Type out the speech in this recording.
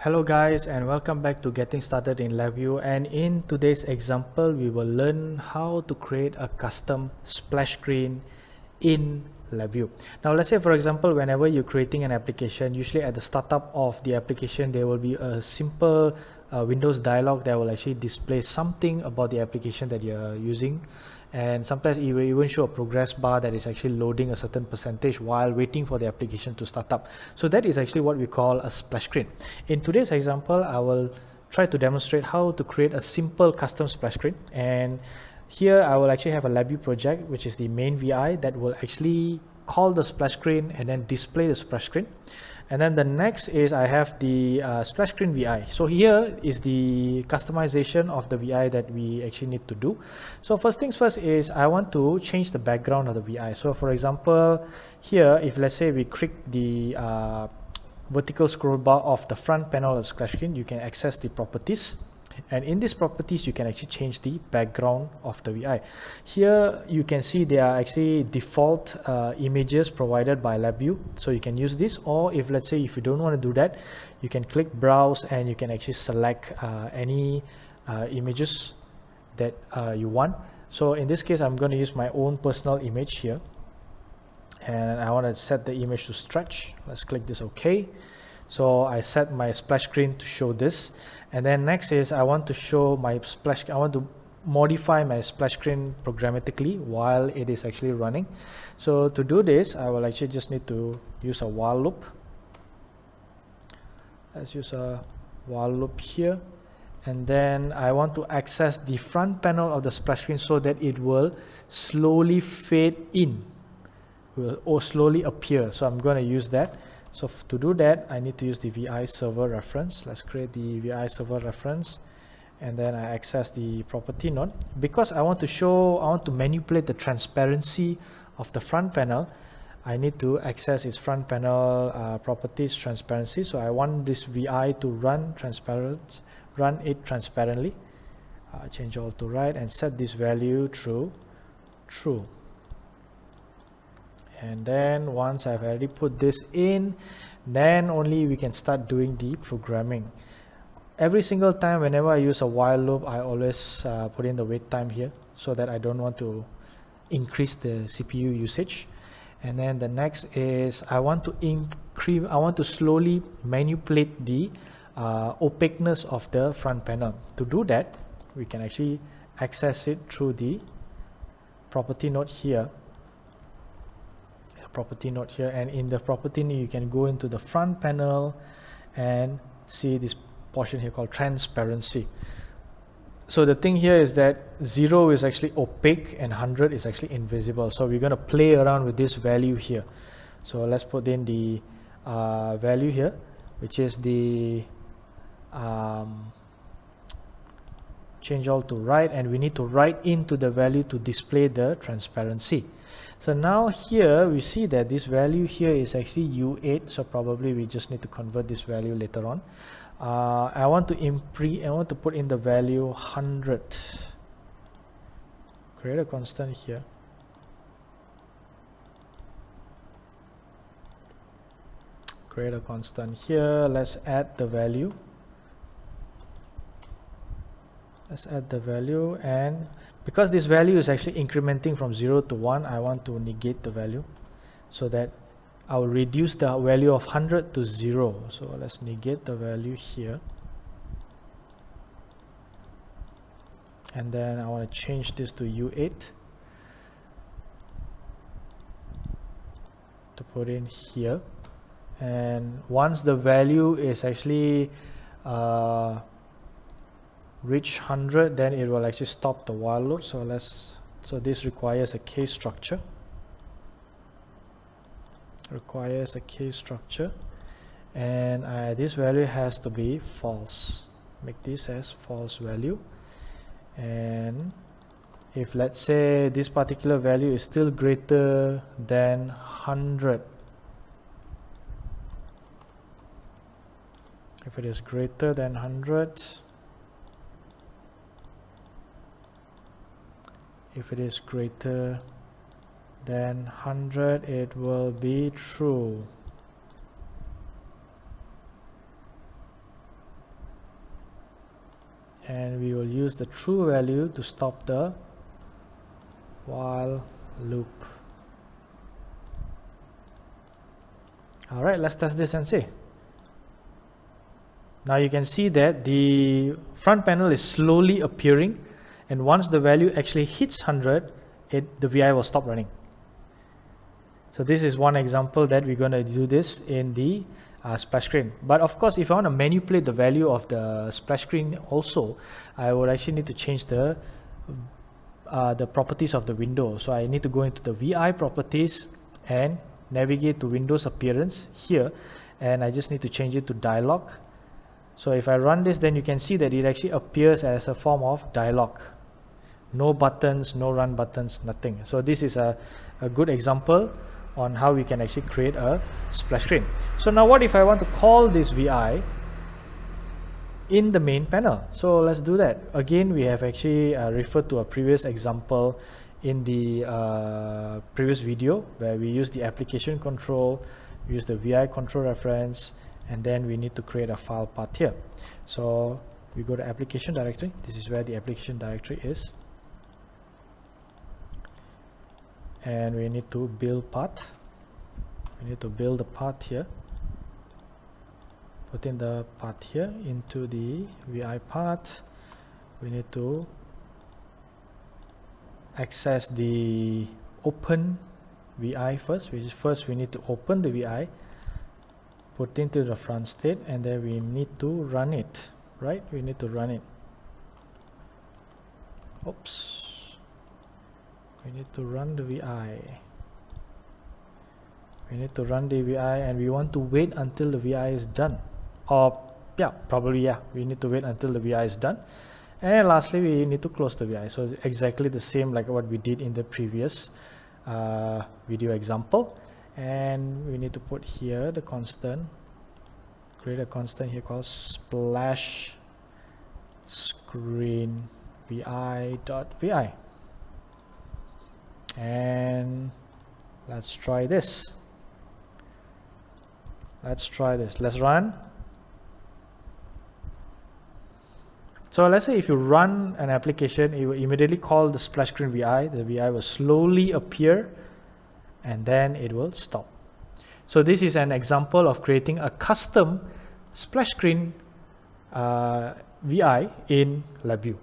Hello guys, and welcome back to Getting Started in LabVIEW. And in today's example we will learn how to create a custom splash screen in LabVIEW. Now let's say, for example, whenever you're creating an application, usually at the startup of the application there will be a simple Windows dialog that will actually display something about the application that you're using, and sometimes it will even show a progress bar that is actually loading a certain percentage while waiting for the application to start up. So that is actually what we call a splash screen. In today's example, I will try to demonstrate how to create a simple custom splash screen, and here I will actually have a LabVIEW project, which is the main VI that will actually call the splash screen and then display the splash screen. And then the next is I have the splash screen VI. So here is the customization of the VI that we actually need to do. So first things first is I want to change the background of the VI. So for example, here, if let's say we click the vertical scroll bar of the front panel of the splash screen, you can access the properties. And in these properties, you can actually change the background of the VI. Here, you can see there are actually default images provided by LabVIEW. So you can use this, or if let's say if you don't want to do that, you can click browse and you can actually select any images that you want. So in this case, I'm going to use my own personal image here. And I want to set the image to stretch. Let's click this OK. So I set my splash screen to show this, and then next is I want to show my splash. I want to modify my splash screen programmatically while it is actually running. So to do this, I will actually just need to use a while loop. Let's use a while loop here, and then I want to access the front panel of the splash screen so that it will slowly fade in or slowly appear. So I'm going to use that. So to do that, I need to use the VI server reference. Let's create the VI server reference, and then I access the property node. Because I want to manipulate the transparency of the front panel, I need to access its front panel properties transparency. So I want this VI to run it transparently. Change all to right and set this value true. And then once I've already put this in, then only we can start doing the programming. Every single time whenever I use a while loop, I always put in the wait time here so that I don't want to increase the CPU usage. And then the next is I want to slowly manipulate the opaqueness of the front panel. To do that, we can actually access it through the property node here. And in the property node you can go into the front panel and see this portion here called transparency. So the thing here is that 0 is actually opaque and 100 is actually invisible. So we're going to play around with this value here. So let's put in the value here, which is the change all to right, and we need to write into the value to display the transparency. So now here we see that this value here is actually U8, so probably we just need to convert this value later on. I want to put in the value 100. Create a constant here. Create a constant here. Let's add the value. And because this value is actually incrementing from 0 to 1, I want to negate the value so that I will reduce the value of 100 to 0. So let's negate the value here, and then I want to change this to U8 to put in here. And once the value is actually reach 100, then it will actually stop the while loop. So this requires a case structure. And this value has to be false. Make this as false value. And if let's say this particular value is still greater than 100, if it is greater than 100, if it is greater than 100, it will be true. and we will use the true value to stop the while loop. All right, let's test this and see. Now you can see that the front panel is slowly appearing, and once the value actually hits 100, the VI will stop running. So this is one example that we're going to do this in the splash screen. But of course, if I want to manipulate the value of the splash screen also, I would actually need to change the properties of the window. So I need to go into the VI properties and navigate to Windows appearance here, and I just need to change it to dialog. So if I run this, then you can see that it actually appears as a form of dialog. No buttons, no run buttons, nothing. So this is a good example on how we can actually create a splash screen. So now what if I want to call this VI in the main panel? So let's do that. Again, we have actually referred to a previous example in the previous video where we use the application control, use the VI control reference, and then we need to create a file path here. So we go to application directory. This is where the application directory is, and we need to build path. We need to build the path here, put in the path here into the VI path. We need to access the open VI first, which is first we need to open the VI, put into the front state, and then we need to run it, right? We need to run it. Oops. We need to run the VI. We need to run the VI, and we want to wait until the VI is done. Or yeah, probably yeah, we need to wait until the VI is done. And lastly, we need to close the VI. So it's exactly the same like what we did in the previous video example. And we need to put here the constant, create a constant here called splash screen vi.vi. And let's try this. Let's run. So let's say if you run an application, it will immediately call the splash screen VI. The VI will slowly appear, and then it will stop. So this is an example of creating a custom splash screen VI in LabVIEW.